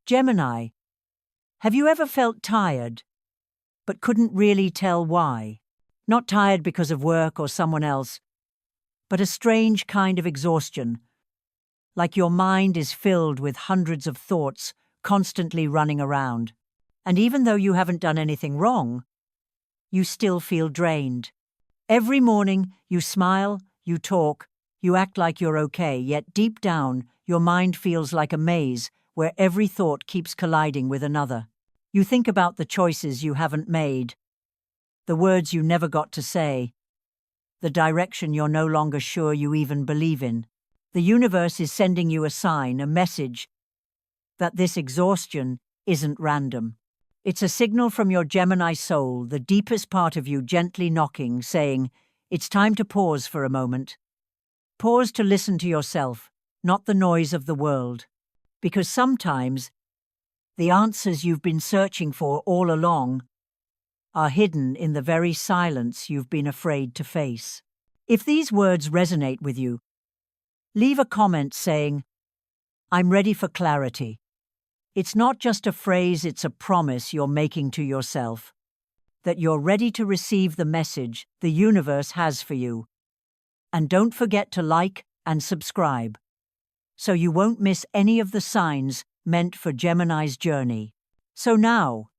Gemini, have you ever felt tired, but couldn't really tell why? Not tired because of work or someone else, but a strange kind of exhaustion, like your mind is filled with hundreds of thoughts constantly running around. And even though you haven't done anything wrong, you still feel drained. Every morning, you smile, you talk, you act like you're okay, yet deep down, your mind feels like a maze where every thought keeps colliding with another. You think about the choices you haven't made, the words you never got to say, the direction you're no longer sure you even believe in. The universe is sending you a sign, a message, that this exhaustion isn't random. It's a signal from your Gemini soul, the deepest part of you gently knocking, saying, it's time to pause for a moment. Pause to listen to yourself, not the noise of the world. Because sometimes, the answers you've been searching for all along are hidden in the very silence you've been afraid to face. If these words resonate with you, leave a comment saying, I'm ready for clarity. It's not just a phrase, it's a promise you're making to yourself, that you're ready to receive the message the universe has for you. And don't forget to like and subscribe, so you won't miss any of the signs meant for Gemini's journey. So now,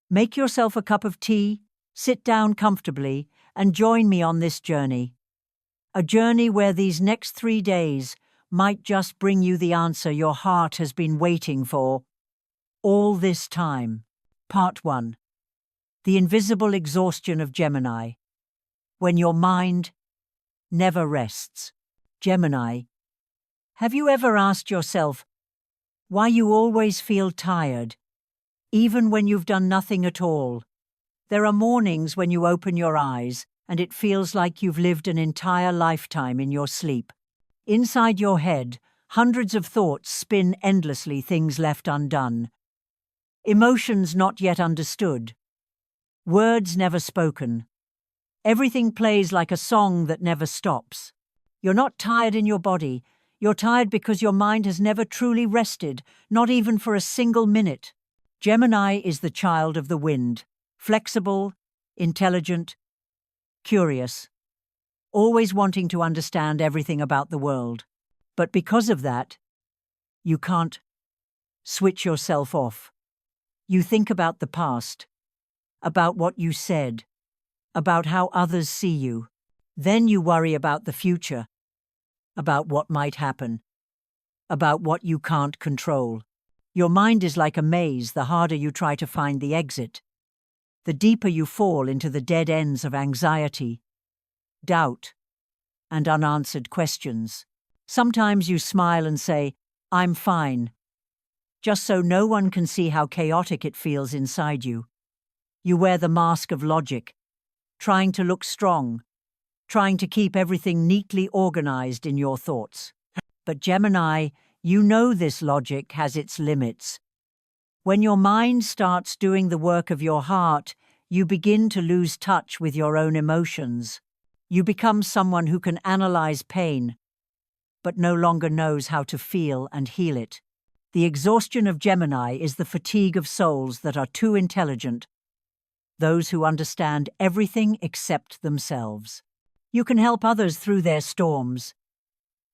make yourself a cup of tea, sit down comfortably, and join me on this journey. A journey where these next 3 days might just bring you the answer your heart has been waiting for all this time. Part 1. The invisible exhaustion of Gemini. When your mind never rests. Gemini, have you ever asked yourself why you always feel tired, even when you've done nothing at all? There are mornings when you open your eyes and it feels like you've lived an entire lifetime in your sleep. Inside your head, hundreds of thoughts spin endlessly, things left undone, emotions not yet understood, words never spoken. Everything plays like a song that never stops. You're not tired in your body. You're tired because your mind has never truly rested, not even for a single minute. Gemini is the child of the wind, flexible, intelligent, curious, always wanting to understand everything about the world. But because of that, you can't switch yourself off. You think about the past, about what you said, about how others see you. Then you worry about the future, about what might happen, about what you can't control. Your mind is like a maze. The harder you try to find the exit, the deeper you fall into the dead ends of anxiety, doubt, and unanswered questions. Sometimes you smile and say, I'm fine, just so no one can see how chaotic it feels inside you. You wear the mask of logic, trying to look strong, trying to keep everything neatly organized in your thoughts. But Gemini, you know this logic has its limits. When your mind starts doing the work of your heart, you begin to lose touch with your own emotions. You become someone who can analyze pain, but no longer knows how to feel and heal it. The exhaustion of Gemini is the fatigue of souls that are too intelligent, those who understand everything except themselves. You can help others through their storms,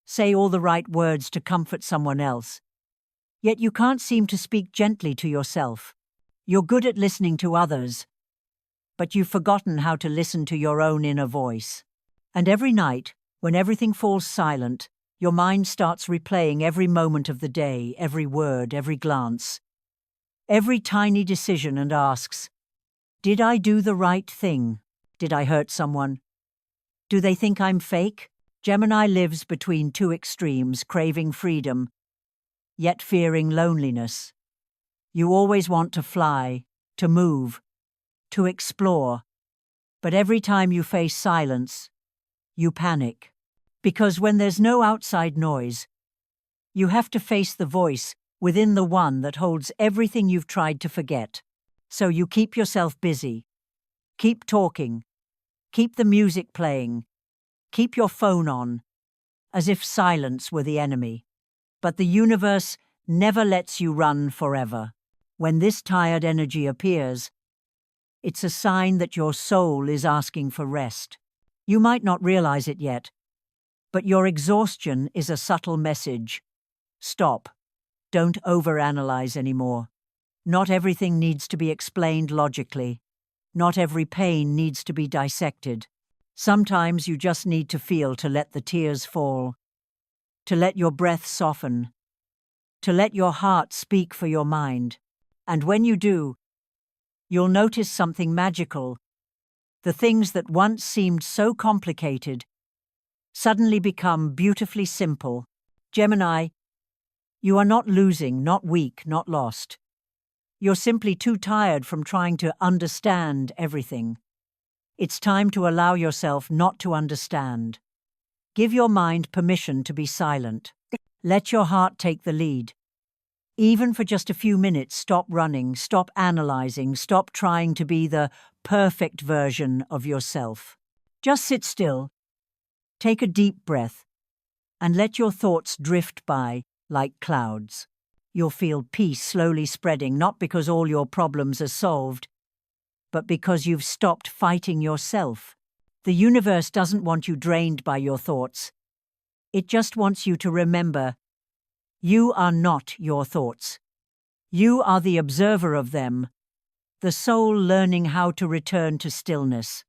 say all the right words to comfort someone else, yet you can't seem to speak gently to yourself. You're good at listening to others, but you've forgotten how to listen to your own inner voice. And every night, when everything falls silent, your mind starts replaying every moment of the day, every word, every glance, every tiny decision, and asks, did I do the right thing? Did I hurt someone? Do they think I'm fake? Gemini lives between two extremes, craving freedom, yet fearing loneliness. You always want to fly, to move, to explore, but every time you face silence, you panic. Because when there's no outside noise, you have to face the voice within the one that holds everything you've tried to forget. So you keep yourself busy, keep talking, keep the music playing, keep your phone on, as if silence were the enemy. But the universe never lets you run forever. When this tired energy appears, it's a sign that your soul is asking for rest. You might not realize it yet, but your exhaustion is a subtle message. Stop. Don't overanalyze anymore. Not everything needs to be explained logically. Not every pain needs to be dissected. Sometimes you just need to feel, to let the tears fall, to let your breath soften, to let your heart speak for your mind. And when you do, you'll notice something magical. The things that once seemed so complicated suddenly become beautifully simple. Gemini, you are not losing, not weak, not lost. You're simply too tired from trying to understand everything. It's time to allow yourself not to understand. Give your mind permission to be silent. Let your heart take the lead. Even for just a few minutes, stop running, stop analyzing, stop trying to be the perfect version of yourself. Just sit still, take a deep breath, and let your thoughts drift by like clouds. You'll feel peace slowly spreading, not because all your problems are solved, but because you've stopped fighting yourself. The universe doesn't want you drained by your thoughts. It just wants you to remember, you are not your thoughts. You are the observer of them, the soul learning how to return to stillness.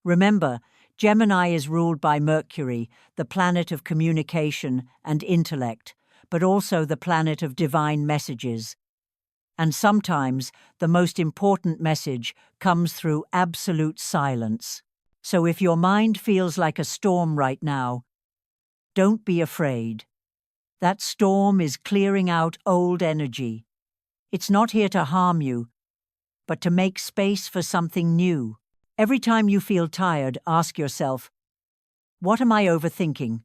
Remember, Gemini is ruled by Mercury, the planet of communication and intellect, but also the planet of divine messages. And sometimes the most important message comes through absolute silence. So if your mind feels like a storm right now, don't be afraid. That storm is clearing out old energy. It's not here to harm you, but to make space for something new. Every time you feel tired, ask yourself, what am I overthinking?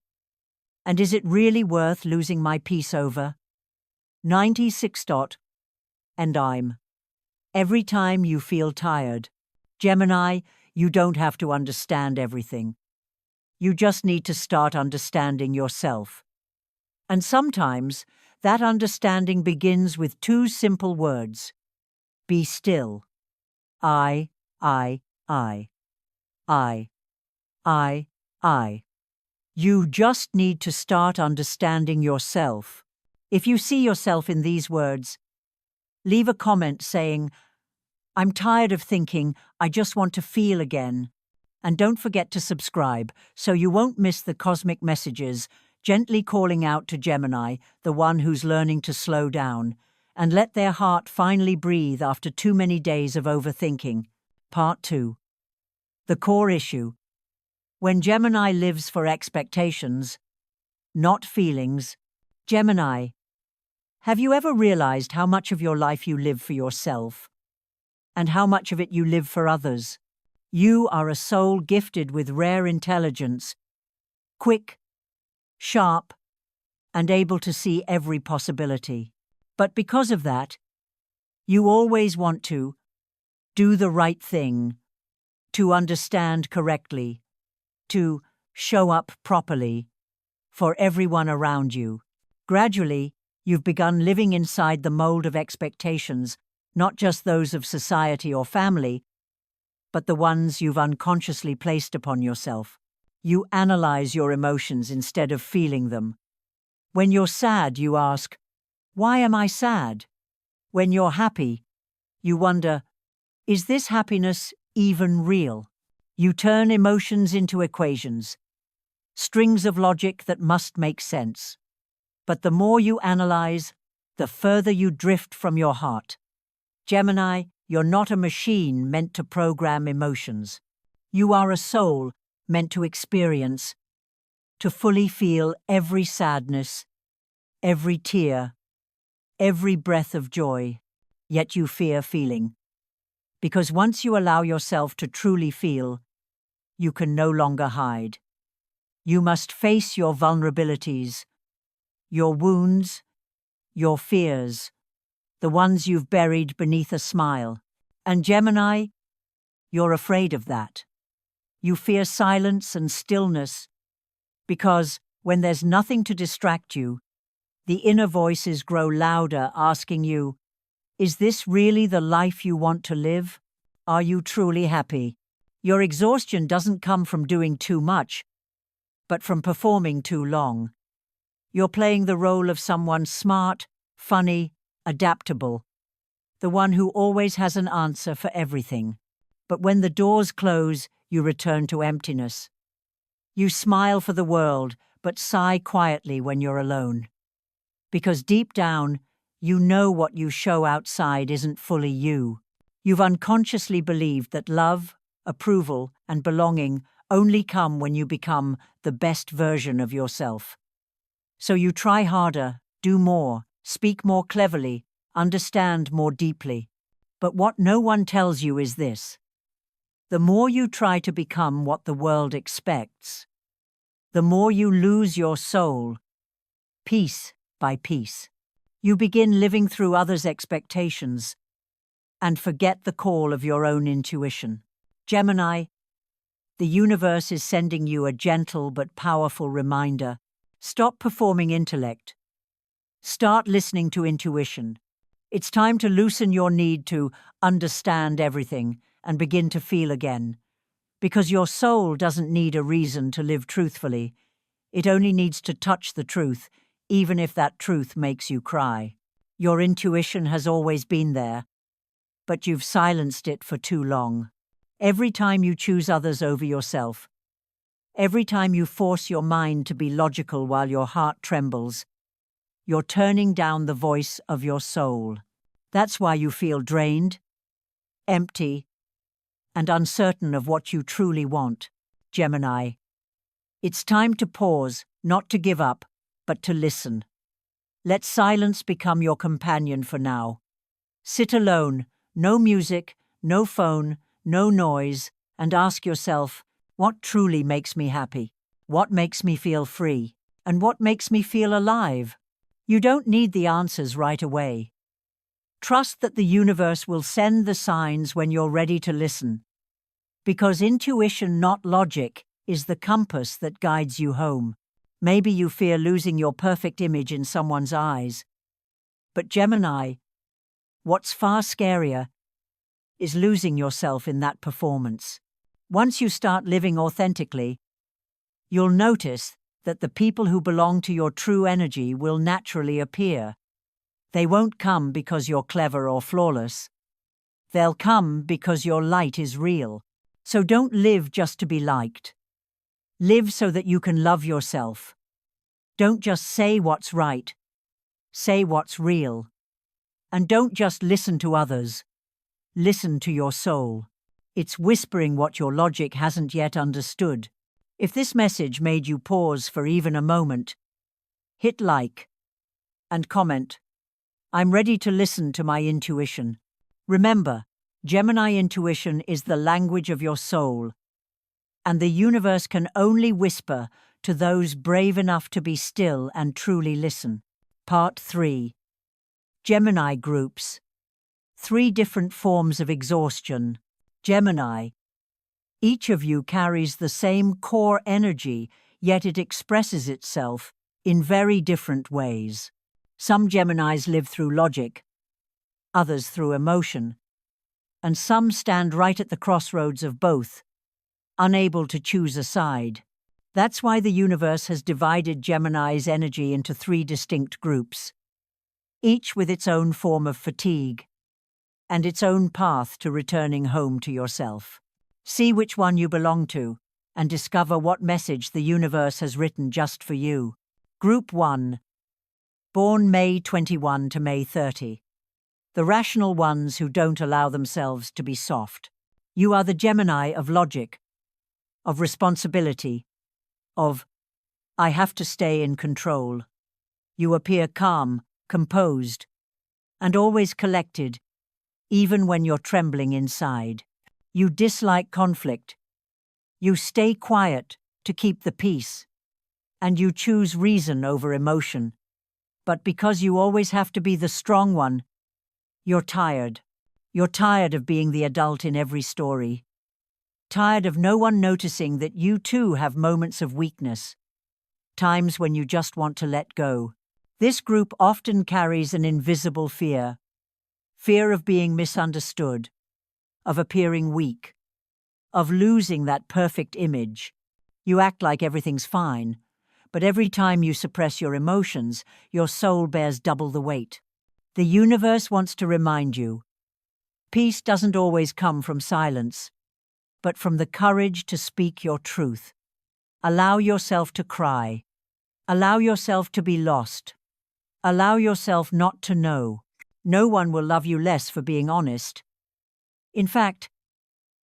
And is it really worth losing my peace over? 96. And I'm. Every time you feel tired, Gemini, you don't have to understand everything. You just need to start understanding yourself. And sometimes that understanding begins with two simple words. Be still. I. You just need to start understanding yourself. If you see yourself in these words, leave a comment saying, I'm tired of thinking, I just want to feel again. And don't forget to subscribe so you won't miss the cosmic messages, gently calling out to Gemini, the one who's learning to slow down, and let their heart finally breathe after too many days of overthinking. Part 2. The core issue. When Gemini lives for expectations, not feelings. Gemini, have you ever realized how much of your life you live for yourself, and how much of it you live for others? You are a soul gifted with rare intelligence, quick, sharp, and able to see every possibility. But because of that, you always want to do the right thing, to understand correctly, to show up properly for everyone around you. Gradually, you've begun living inside the mold of expectations, not just those of society or family, but the ones you've unconsciously placed upon yourself. You analyze your emotions instead of feeling them. When you're sad, you ask, why am I sad? When you're happy, you wonder, is this happiness even real? You turn emotions into equations, strings of logic that must make sense. But the more you analyze, the further you drift from your heart. Gemini, you're not a machine meant to program emotions. You are a soul meant to experience, to fully feel every sadness, every tear, every breath of joy, yet you fear feeling. Because once you allow yourself to truly feel, you can no longer hide. You must face your vulnerabilities, your wounds, your fears, the ones you've buried beneath a smile. And Gemini, you're afraid of that. You fear silence and stillness because when there's nothing to distract you, The inner voices grow louder, asking you, is this really the life you want to live? Are you truly happy? Your exhaustion doesn't come from doing too much, but from performing too long. You're playing the role of someone smart, funny, adaptable, the one who always has an answer for everything. But when the doors close, you return to emptiness. You smile for the world, but sigh quietly when you're alone. Because deep down, you know what you show outside isn't fully you. You've unconsciously believed that love, approval, and belonging only come when you become the best version of yourself. So you try harder, do more, speak more cleverly, understand more deeply. But what no one tells you is this: the more you try to become what the world expects, the more you lose your soul, piece by piece. You begin living through others' expectations and forget the call of your own intuition. Gemini, the universe is sending you a gentle but powerful reminder. Stop performing intellect. Start listening to intuition. It's time to loosen your need to understand everything and begin to feel again. Because your soul doesn't need a reason to live truthfully. It only needs to touch the truth, even if that truth makes you cry. Your intuition has always been there, but you've silenced it for too long. Every time you choose others over yourself, every time you force your mind to be logical while your heart trembles, you're turning down the voice of your soul. That's why you feel drained, empty, and uncertain of what you truly want. Gemini, it's time to pause, not to give up, but to listen. Let silence become your companion for now. Sit alone, no music, no phone, no noise, and ask yourself, what truly makes me happy? What makes me feel free? And what makes me feel alive? You don't need the answers right away. Trust that the universe will send the signs when you're ready to listen. Because intuition, not logic, is the compass that guides you home. Maybe you fear losing your perfect image in someone's eyes. But Gemini, what's far scarier is losing yourself in that performance. Once you start living authentically, you'll notice that the people who belong to your true energy will naturally appear. They won't come because you're clever or flawless. They'll come because your light is real. So don't live just to be liked. Live so that you can love yourself. Don't just say what's right. Say what's real. And don't just listen to others. Listen to your soul. It's whispering what your logic hasn't yet understood. If this message made you pause for even a moment, hit like and comment. I'm ready to listen to my intuition. Remember, Gemini intuition is the language of your soul, and the universe can only whisper to those brave enough to be still and truly listen. Part 3. Gemini groups. 3 different forms of exhaustion. Gemini. Each of you carries the same core energy, yet it expresses itself in very different ways. Some Geminis live through logic, others through emotion, and some stand right at the crossroads of both, unable to choose a side. That's why the universe has divided Gemini's energy into 3 distinct groups, each with its own form of fatigue and its own path to returning home to yourself. See which one you belong to and discover what message the universe has written just for you. Group 1. Born May 21 to May 30. The rational ones who don't allow themselves to be soft. You are the Gemini of logic, of responsibility, of I have to stay in control. You appear calm, composed, and always collected, even when you're trembling inside. You dislike conflict. You stay quiet to keep the peace, and you choose reason over emotion. But because you always have to be the strong one, you're tired. You're tired of being the adult in every story. Tired of no one noticing that you too have moments of weakness. Times when you just want to let go. This group often carries an invisible fear. Fear of being misunderstood, of appearing weak, of losing that perfect image. You act like everything's fine, but every time you suppress your emotions, your soul bears double the weight. The universe wants to remind you, peace doesn't always come from silence, but from the courage to speak your truth. Allow yourself to cry. Allow yourself to be lost. Allow yourself not to know. No one will love you less for being honest. In fact,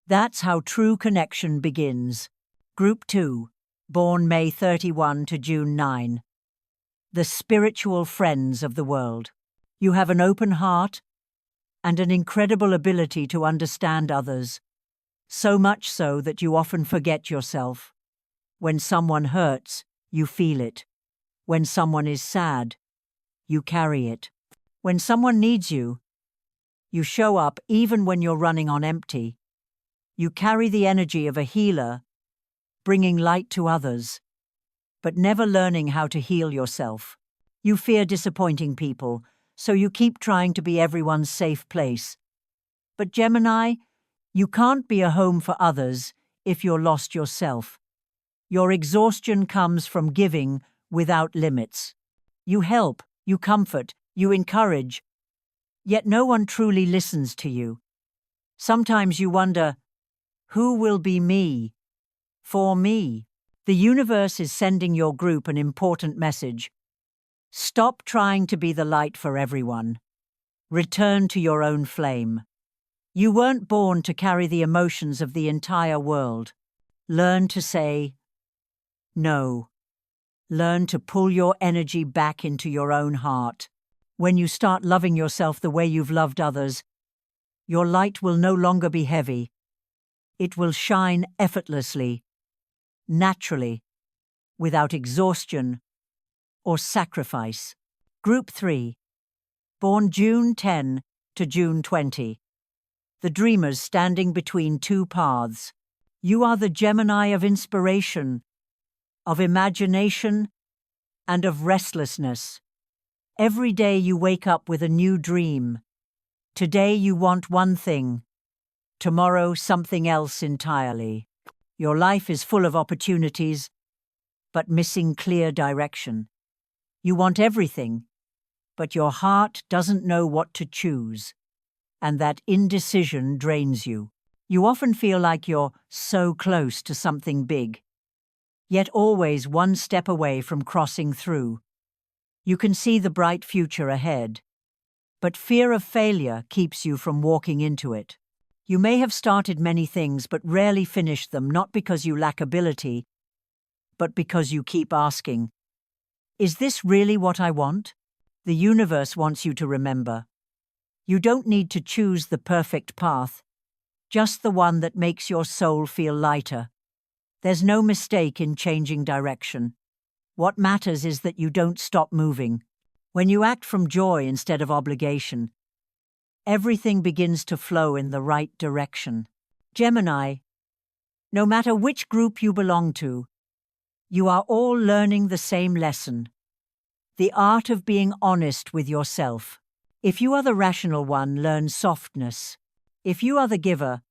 that's how true connection begins. Group 2, born May 31 to June 9. The spiritual friends of the world. You have an open heart and an incredible ability to understand others, so much so that you often forget yourself. When someone hurts, you feel it. When someone is sad, you carry it. When someone needs you, you show up even when you're running on empty. You carry the energy of a healer, bringing light to others, but never learning how to heal yourself. You fear disappointing people, so you keep trying to be everyone's safe place. But Gemini, you can't be a home for others if you're lost yourself. Your exhaustion comes from giving without limits. You help, you comfort, you encourage, yet no one truly listens to you. Sometimes you wonder, who will be me? For me? The universe is sending your group an important message. Stop trying to be the light for everyone. Return to your own flame. You weren't born to carry the emotions of the entire world. Learn to say no. Learn to pull your energy back into your own heart. When you start loving yourself the way you've loved others, your light will no longer be heavy. It will shine effortlessly, naturally, without exhaustion or sacrifice. Group 3, born June 10 to June 20. The dreamers standing between two paths. You are the Gemini of inspiration, of imagination, and of restlessness. Every day you wake up with a new dream. Today you want one thing, tomorrow something else entirely. Your life is full of opportunities, but missing clear direction. You want everything, but your heart doesn't know what to choose, and that indecision drains you. You often feel like you're so close to something big, yet always one step away from crossing through. You can see the bright future ahead, but fear of failure keeps you from walking into it. You may have started many things but rarely finished them, not because you lack ability, but because you keep asking, is this really what I want? The universe wants you to remember, you don't need to choose the perfect path, just the one that makes your soul feel lighter. There's no mistake in changing direction. What matters is that you don't stop moving. When you act from joy instead of obligation, everything begins to flow in the right direction. Gemini, no matter which group you belong to, you are all learning the same lesson. The art of being honest with yourself. If you are the rational one, learn softness. If you are the giver,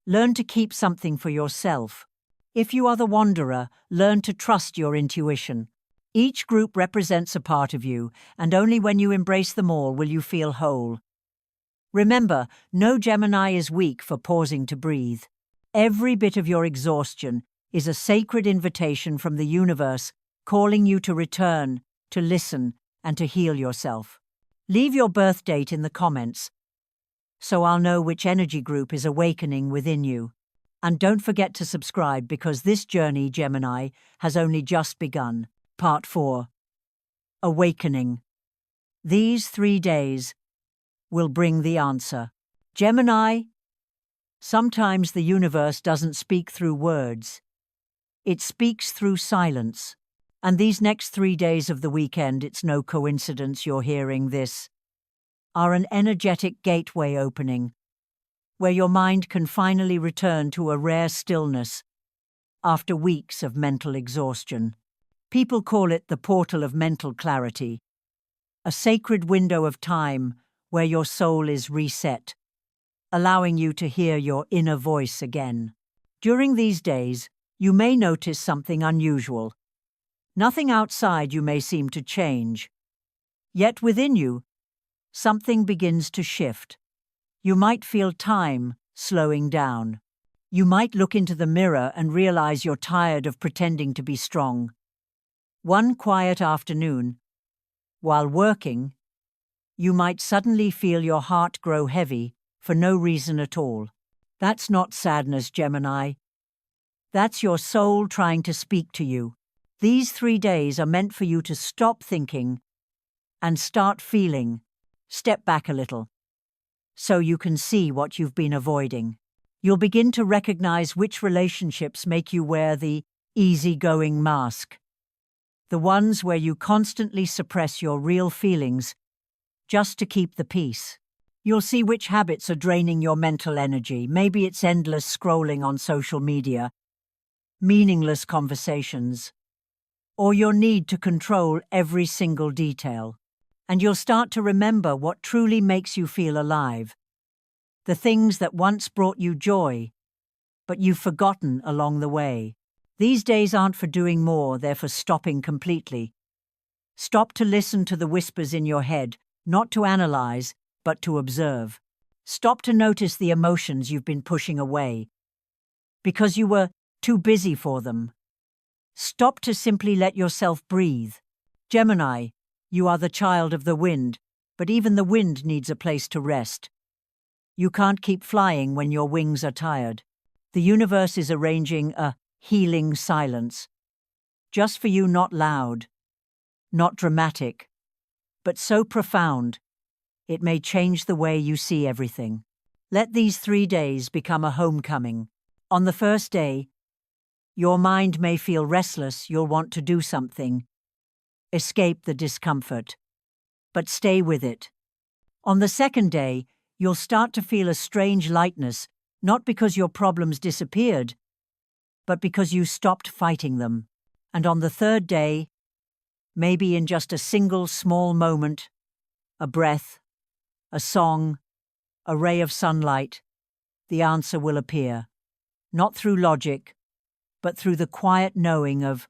learn to keep something for yourself. If you are the wanderer, learn to trust your intuition. Each group represents a part of you, and only when you embrace them all will you feel whole. Remember, no Gemini is weak for pausing to breathe. Every bit of your exhaustion is a sacred invitation from the universe calling you to return, to listen, and to heal yourself. Leave your birth date in the comments, so I'll know which energy group is awakening within you. And don't forget to subscribe because this journey, Gemini, has only just begun. Part 4. Awakening. These 3 days will bring the answer. Gemini, sometimes the universe doesn't speak through words. It speaks through silence. And these next 3 days of the weekend, it's no coincidence you're hearing this, are an energetic gateway opening, where your mind can finally return to a rare stillness after weeks of mental exhaustion. People call it the portal of mental clarity, a sacred window of time where your soul is reset, allowing you to hear your inner voice again. During these days, you may notice something unusual. Nothing outside you may seem to change. Yet within you, something begins to shift. You might feel time slowing down. You might look into the mirror and realize you're tired of pretending to be strong. One quiet afternoon, while working, you might suddenly feel your heart grow heavy for no reason at all. That's not sadness, Gemini. That's your soul trying to speak to you. These 3 days are meant for you to stop thinking and start feeling. Step back a little, so you can see what you've been avoiding. You'll begin to recognize which relationships make you wear the easygoing mask. The ones where you constantly suppress your real feelings just to keep the peace. You'll see which habits are draining your mental energy. Maybe it's endless scrolling on social media, meaningless conversations, or your need to control every single detail. And you'll start to remember what truly makes you feel alive. The things that once brought you joy, but you've forgotten along the way. These days aren't for doing more, they're for stopping completely. Stop to listen to the whispers in your head, not to analyze, but to observe. Stop to notice the emotions you've been pushing away, because you were too busy for them. Stop to simply let yourself breathe. Gemini, you are the child of the wind, but even the wind needs a place to rest. You can't keep flying when your wings are tired. The universe is arranging a healing silence, just for you, not loud, not dramatic, but so profound, it may change the way you see everything. Let these 3 days become a homecoming. On the first day, your mind may feel restless, you'll want to do something. Escape the discomfort, but stay with it. On the second day, you'll start to feel a strange lightness, not because your problems disappeared, but because you stopped fighting them. And on the third day, maybe in just a single small moment, a breath, a song, a ray of sunlight, the answer will appear. Not through logic, but through the quiet knowing of,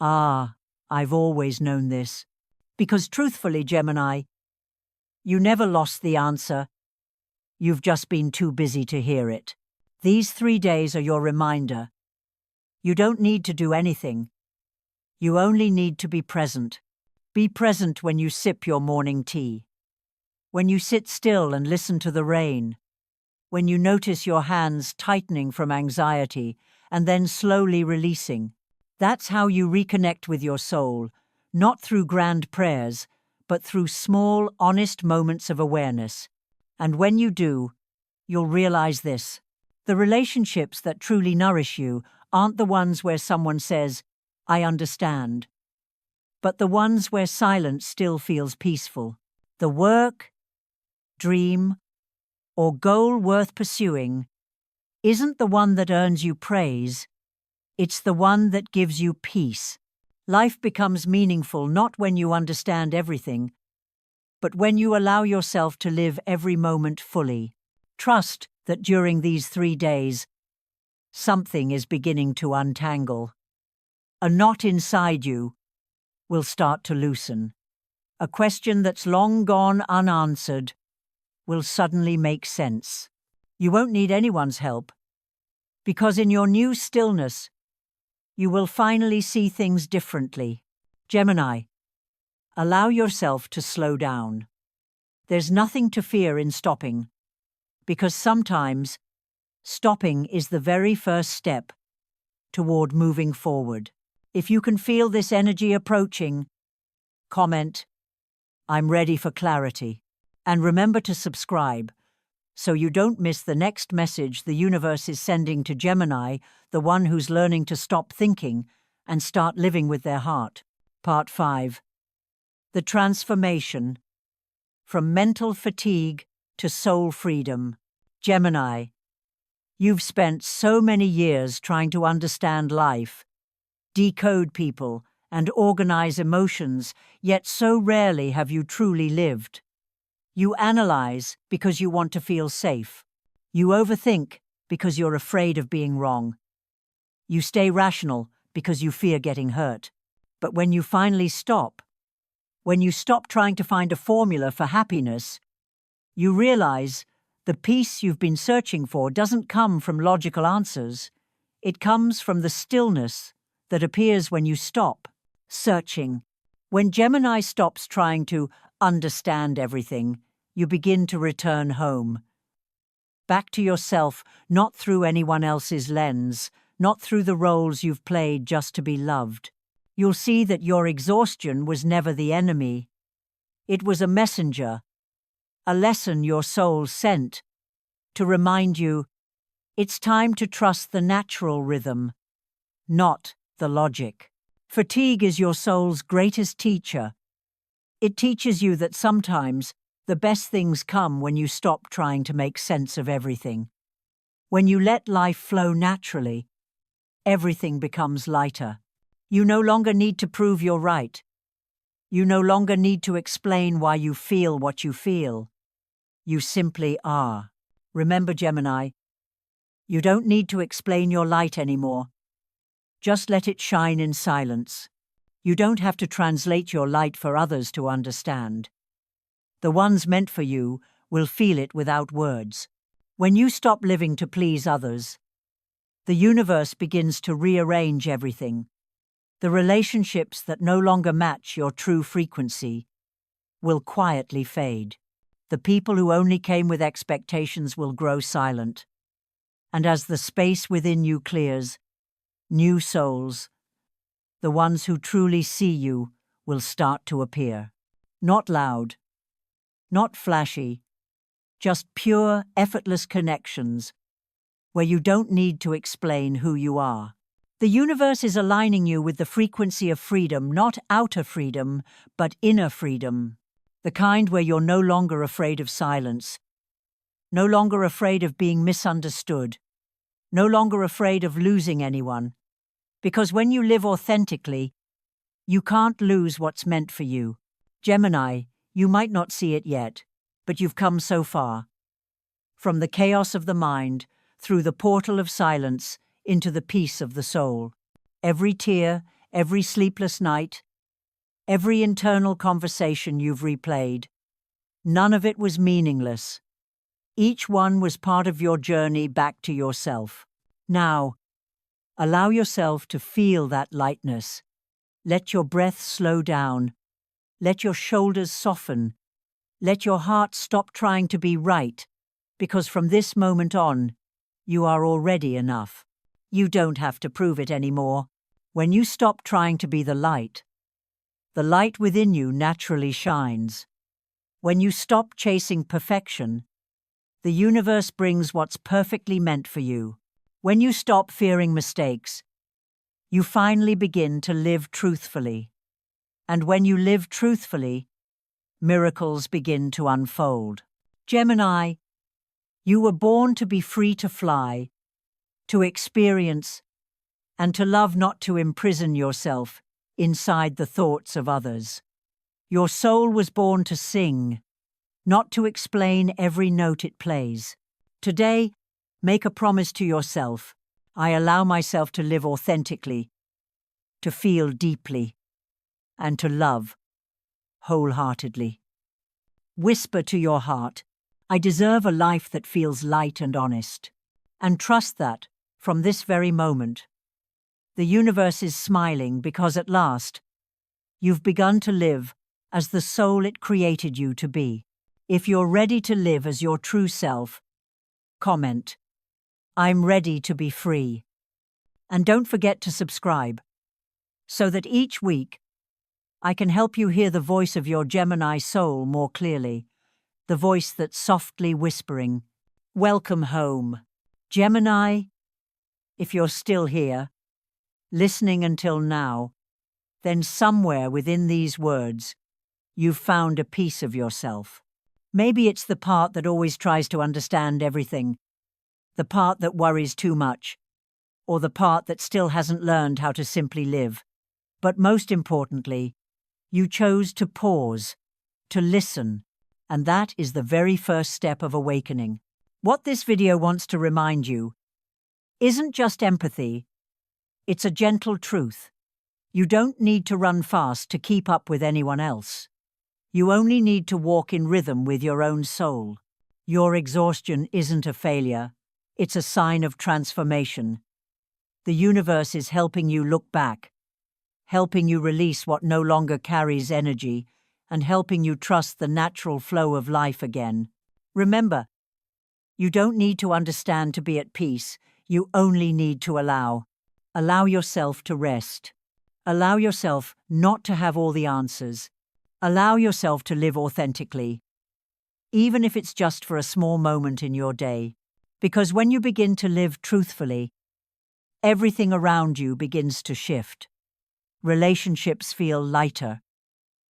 I've always known this. Because truthfully, Gemini, you never lost the answer. You've just been too busy to hear it. These 3 days are your reminder. You don't need to do anything. You only need to be present. Be present when you sip your morning tea, when you sit still and listen to the rain, when you notice your hands tightening from anxiety and then slowly releasing. That's how you reconnect with your soul, not through grand prayers, but through small, honest moments of awareness. And when you do, you'll realize this. The relationships that truly nourish you aren't the ones where someone says, I understand, but the ones where silence still feels peaceful. The work, dream, or goal worth pursuing isn't the one that earns you praise. It's the one that gives you peace. Life becomes meaningful not when you understand everything, but when you allow yourself to live every moment fully. Trust that during these 3 days, something is beginning to untangle. A knot inside you will start to loosen. A question that's long gone unanswered will suddenly make sense. You won't need anyone's help, because in your new stillness, you will finally see things differently. Gemini, allow yourself to slow down. There's nothing to fear in stopping, because sometimes stopping is the very first step toward moving forward. If you can feel this energy approaching, comment, I'm ready for clarity. And remember to subscribe, so you don't miss the next message the universe is sending to Gemini, the one who's learning to stop thinking and start living with their heart. Part 5. The transformation. From mental fatigue to soul freedom. Gemini, you've spent so many years trying to understand life, decode people, and organize emotions, yet so rarely have you truly lived. You analyze because you want to feel safe. You overthink because you're afraid of being wrong. You stay rational because you fear getting hurt. But when you finally stop, when you stop trying to find a formula for happiness, you realize the peace you've been searching for doesn't come from logical answers. It comes from the stillness that appears when you stop searching. When Gemini stops trying to understand everything, you begin to return home. Back to yourself, not through anyone else's lens, not through the roles you've played just to be loved. You'll see that your exhaustion was never the enemy. It was a messenger, a lesson your soul sent to remind you it's time to trust the natural rhythm, not the logic. Fatigue is your soul's greatest teacher. It teaches you that sometimes the best things come when you stop trying to make sense of everything. When you let life flow naturally, everything becomes lighter. You no longer need to prove you're right. You no longer need to explain why you feel what you feel. You simply are. Remember, Gemini, you don't need to explain your light anymore. Just let it shine in silence. You don't have to translate your light for others to understand. The ones meant for you will feel it without words. When you stop living to please others, the universe begins to rearrange everything. The relationships that no longer match your true frequency will quietly fade. The people who only came with expectations will grow silent. And as the space within you clears, new souls, the ones who truly see you, will start to appear. Not loud, not flashy, just pure, effortless connections where you don't need to explain who you are. The universe is aligning you with the frequency of freedom, not outer freedom, but inner freedom. The kind where you're no longer afraid of silence, no longer afraid of being misunderstood, no longer afraid of losing anyone. Because when you live authentically, you can't lose what's meant for you. Gemini, you might not see it yet, but you've come so far. From the chaos of the mind, through the portal of silence, into the peace of the soul. Every tear, every sleepless night, every internal conversation you've replayed, none of it was meaningless. Each one was part of your journey back to yourself. Now, allow yourself to feel that lightness. Let your breath slow down. Let your shoulders soften. Let your heart stop trying to be right, because from this moment on, you are already enough. You don't have to prove it anymore. When you stop trying to be the light within you naturally shines. When you stop chasing perfection, the universe brings what's perfectly meant for you. When you stop fearing mistakes, you finally begin to live truthfully. And when you live truthfully, miracles begin to unfold. Gemini, you were born to be free to fly, to experience, and to love, not to imprison yourself inside the thoughts of others. Your soul was born to sing, not to explain every note it plays. Today, make a promise to yourself. I allow myself to live authentically, to feel deeply, and to love wholeheartedly. Whisper to your heart, I deserve a life that feels light and honest. And trust that, from this very moment, the universe is smiling because at last, you've begun to live as the soul it created you to be. If you're ready to live as your true self, comment, I'm ready to be free. And don't forget to subscribe, so that each week I can help you hear the voice of your Gemini soul more clearly, the voice that's softly whispering, welcome home. Gemini, if you're still here, listening until now, then somewhere within these words, you've found a piece of yourself. Maybe it's the part that always tries to understand everything, the part that worries too much, or the part that still hasn't learned how to simply live. But most importantly, you chose to pause, to listen, and that is the very first step of awakening. What this video wants to remind you isn't just empathy, it's a gentle truth. You don't need to run fast to keep up with anyone else. You only need to walk in rhythm with your own soul. Your exhaustion isn't a failure, it's a sign of transformation. The universe is helping you look back, helping you release what no longer carries energy, and helping you trust the natural flow of life again. Remember, you don't need to understand to be at peace, you only need to allow. Allow yourself to rest. Allow yourself not to have all the answers. Allow yourself to live authentically, even if it's just for a small moment in your day. Because when you begin to live truthfully, everything around you begins to shift. Relationships feel lighter.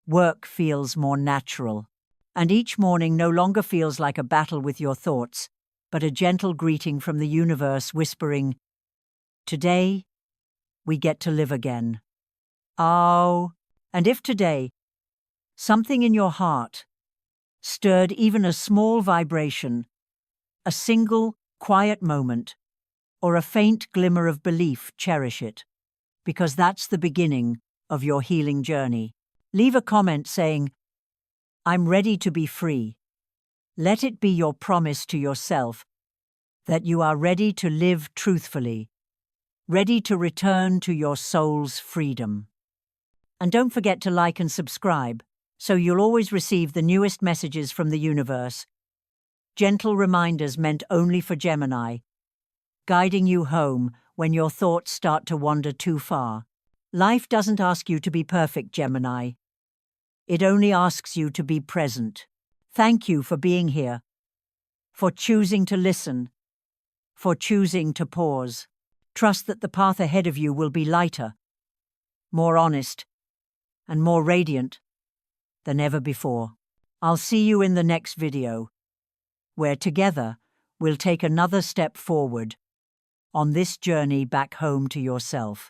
Work feels more natural. And each morning no longer feels like a battle with your thoughts, but a gentle greeting from the universe whispering, "Today, we get to live again." Oh, and if today, something in your heart stirred even a small vibration, a single, quiet moment, or a faint glimmer of belief, cherish it, because that's the beginning of your healing journey. Leave a comment saying, "I'm ready to be free." Let it be your promise to yourself that you are ready to live truthfully, ready to return to your soul's freedom. And don't forget to like and subscribe, so you'll always receive the newest messages from the universe. Gentle reminders meant only for Gemini, guiding you home when your thoughts start to wander too far. Life doesn't ask you to be perfect, Gemini. It only asks you to be present. Thank you for being here, for choosing to listen, for choosing to pause. Trust that the path ahead of you will be lighter, more honest, and more radiant than ever before. I'll see you in the next video, where together we'll take another step forward on this journey back home to yourself.